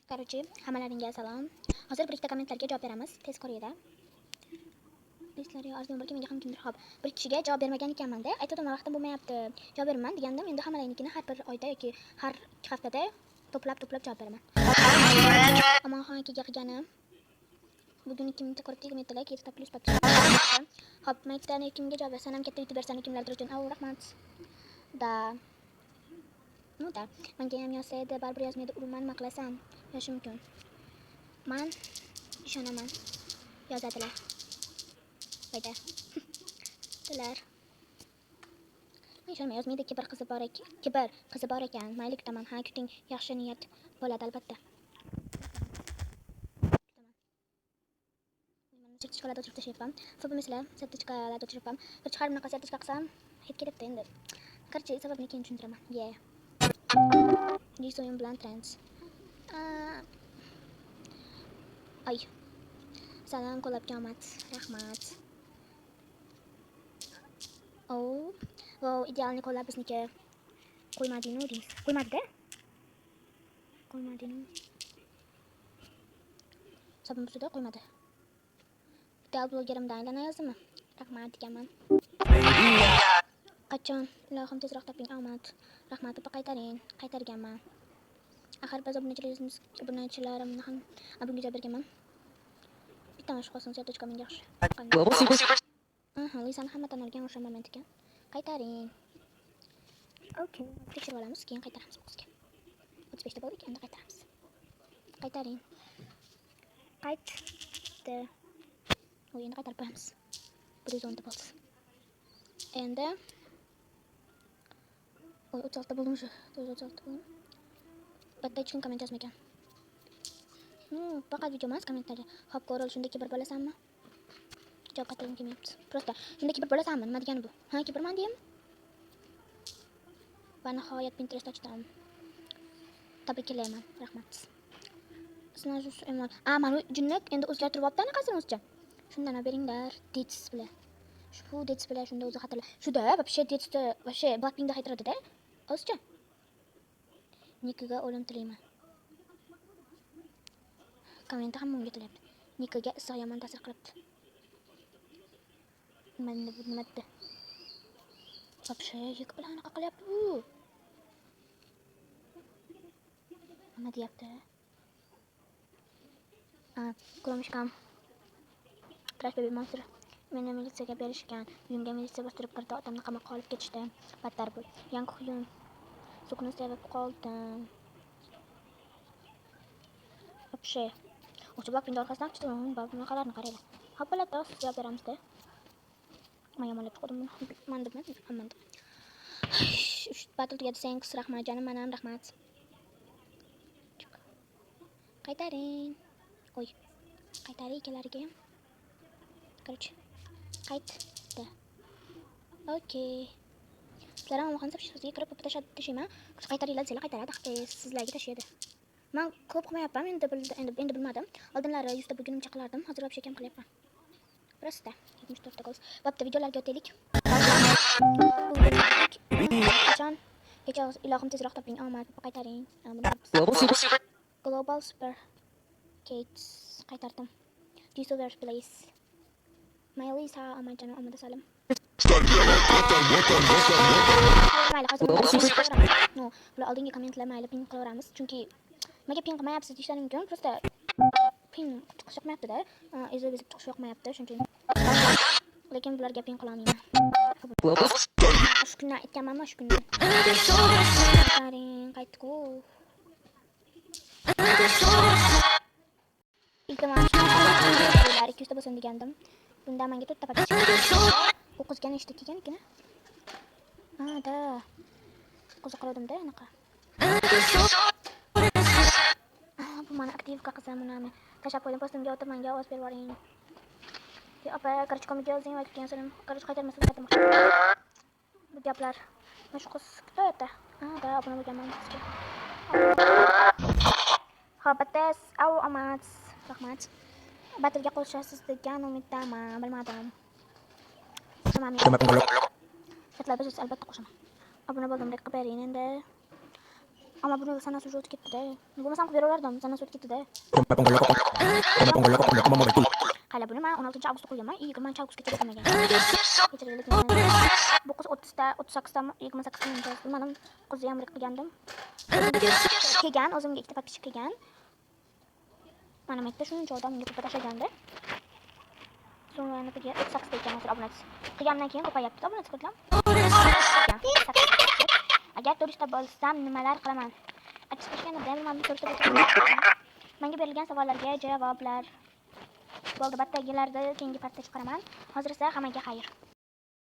Короче, hammalaringga salom. Hozir bir ikkita kommentlarga javob beramiz. Tez Koreyada. Do'stlar, arzum borki menga ham kimdir hop. Bir kishiga javob bermagan ekanman-da. Aytdim vaqtim bo'lmayapti. Javob beraman degandim. Endi hammalaringnikini har bir oyda yoki har 2 haftada to'plab javob beraman. Amonxon akaga qilganim. Bugun 2000 ta ko'rib metrlar 7 ta plus patron. Hop, maytdan kimga javob bersam ham katta yutib bersam kimlardir uchun. Rahmat. Da. Ну да, menga ham yozsaydi, baribir yozmaydi, urman, nima qilasan? Yozish mumkin. Men ishonaman. Yozadilar. Foyda. Dilar. Men ishonmay yozmaydi, kibr qizi bor ekan. Mayli kutaman. Ha, kuting, yaxshi niyat bo'ladi albatta. Sertifikatlar o'chirib tashlayapman. Sababimizlar sertifikatlar o'chiribman. Bir chiqarib bunaqa sertifikat qilsam, hit kelibdi endi. Qarchi sababini keyin tushuntiraman. This oyun bilan trans. Ay. Salom qo'labga omad. Rahmat. Oh. Wow, idealni qo'lab bizniki. Qo'ymadingmi deysiz. Qo'ymadi-da. Qo'ymadingmi? Sabim ustida qo'ymadi. Ideal blogerimdan aylanayozdimi? Rahmat deganman. Qachon? Ilohim tezroq toping omad. Rahmat opa qaytarganman. Axir biz obunachilarimni ham bunga javob berganman. Bitta mashq qilsin, sertifikat menga yaxshi. Lisani hammadan olgan o'sha moment ekan. Qaytaring. Okay, tekshirib olamiz, keyin qaytaramiz bu qizga. 35 ta bo'ldik, endi qaytaramiz. Qaytaring. Qaytdi. Endi qaytarib qo'yamiz. 110 ta bo'ldi. Endi 36 ta bo'ldimi shu? 36 bo'ldi. Bitta hech kim komment yozmagan. Faqat video emas, kommentlarga. Hop, ko'ril, shunda kibr bo'lasanmi? Javob qaytargim kelmayapti. Prosta shunda kibr bo'lasanmi? Nima degani bu? Ha, kibrman deyapman. Va nihoyat Pinterest ochdim. Tabriklayman. Rahmat. Snajus emol. Mana jinnak endi o'zgartirib olibdi anaqasini o'zicha. Shundan beringlar. Dets bilan. Shu dets bilan shunda o'zi xatarlar. Shuda вообще detsda вообще Blackpinkda xataradi-da. O'zicha. Nikaga o'lim tilayman. Kommentda ham unga tilayapti. Nikaga issiq yomon ta'sir qilibdi. Nima dedi? Вообще yuk bilan anaqa qilyapti bu. Nima deyapti? Kromishkam. Trash baby monster. Meni militsiyaga berishgan. Uyimga militsiya bostirib kirdi, otamni qamoqqa olib ketishdi. Battar bo'l. Yangi huyim. Sukuni sevib qoldim. Вообще. O'sha Blackpink orqasidan chiqdim, bunaqalarni qaraylar. Hoppalata javob beramiz-da. Men yomonlab qo'ydim buni. Manda. Battle tugadi, thanks, rahmat jonim, manam rahmat. Qaytaring. Oy. Qaytaring ikalariga ham. Короче. Qaytdi. Okay. Sizlar ham xohlasa sizga kirib tashlayman. Qaytaringlar, sizlar qaytaradi, sizlarga tashlaydi. Men ko'p qilmayapman, endi bilmadim. Oldinlari 100 ta bugunimcha qilardim, hozir вообще kam qilyapman. Prosta 74 ta qo'yamiz. Bo'pti, videolarga o'taylik. Qachon? Kecha ilohim tezroq toping, omad qaytaring. Global Super Gates qaytardim. Disovers Place. Maylisa Amajana Amada Salam. Mayli, hozir no, bular oldingi kommentlar mayli ping qilaveramiz, chunki nimaga ping qilmayapsiz deyishlarim mumkin. Prosta ping chiqmayapti-da. Ezib chiqmayapti, shuning uchun. Lekin bularga ping qila olmayman. Shu kunni aytganman-ku, shu kunni. Qaytdi-ku. Iltimos, 200 ta bo'lsin degandim. Bunda menga 4 ta paket chiqdi. Bu qizga nechta kelgan ekan? Da. Qo'za qildim-da anaqa. Bu mana aktivga qilsam uni tashab qo'ydim, postimga o'tib menga ovoz berib yuboring. Opa, qarchi komga yozing va kutgan sanim. Qarchi qaytarmasa qaytarmoq. Bu gaplar. Mana shu qiz kutayapti. Da, obuna bo'lganman sizga. Xo'p, omad. Rahmat. Battlega qo'shasiz degan umiddaman, bilmadim. Qo'shaman. Chatlar biz albatta qo'shaman. Obuna bo'ldim, qilib bering endi. Ama buni sanasi o'tib ketdi-da. Bo'lmasam qilib beraverdim, sanasi o'tib ketdi-da. Qala buni men 16-avgustda qo'yganman, 20-avgustgacha kelmagan. Kechiringlar, bu qiz 30da, 38dami, 28dami bilmadim. Qizni ham qilgandim. Kelgan, o'zimga ikkita podpischik qilgan. Mana bu yerda shuncha odam menga ko'p tashlaganda. So'ngra yana 38 ekan hozir obunachisi. Qilgandan keyin ko'payapti obunachisi qilgan. Agar turishda bo'lsam nimalar qilaman? Achchiqishganda bilmadim, turishda bo'lsam. Menga berilgan savollarga javoblar. Bo'ldi, battagilarda keyingi partda chiqaraman. Hozir esa hammaga xayr.